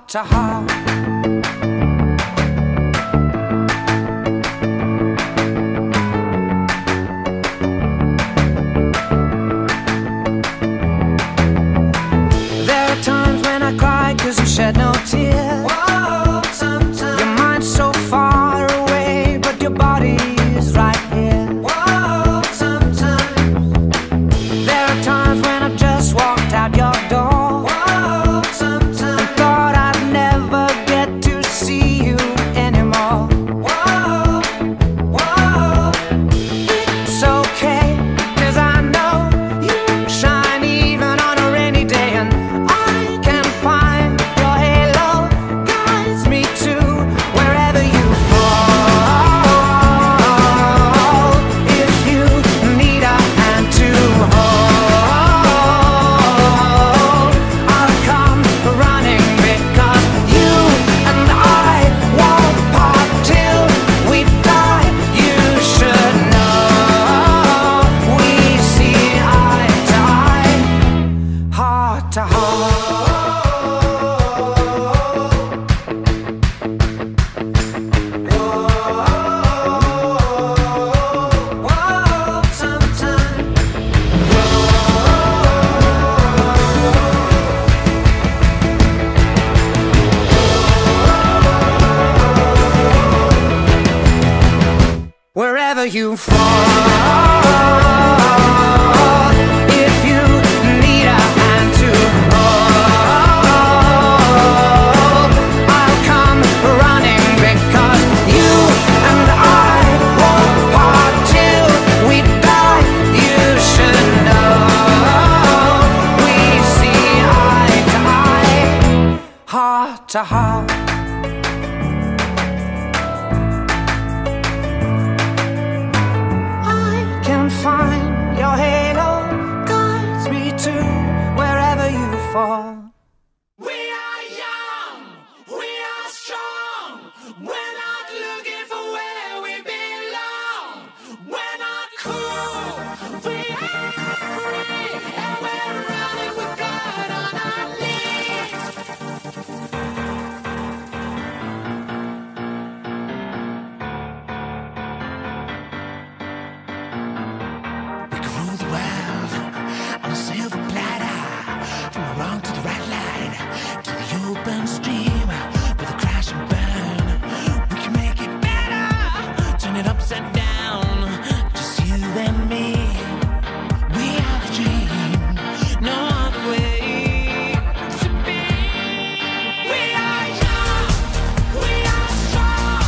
to heart. There are times when I cry 'cause you shed no tears. Whoa, sometimes your mind's so far away, but your body is right here. Whoa, sometimes there are times when I just walked out your door. Wherever you fall, if you need a hand to hold, I'll come running because you and I won't part till we die. You should know we see eye to eye, heart to heart. Find your halo guides me to wherever you fall. We are young, we are strong. We're not looking for where we belong. We're not cool, we are free, and we're running with blood on our knees. On a silver platter, from the wrong to the right line, to the open stream, with a crash and burn. We can make it better, turn it upside down, just you and me. We have a dream, no other way to be. We are young, we are strong.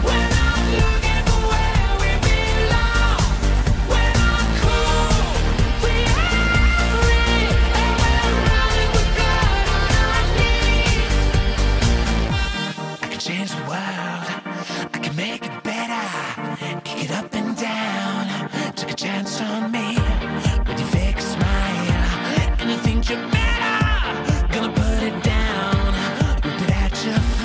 We're not looking for where we belong. We're not cool, we are free, and we're running with blood on our knees. I can change the world, I can make it better, kick it up and down, take a chance on me, with your fake smile, and you think you're better, gonna put it down, rip it at your face.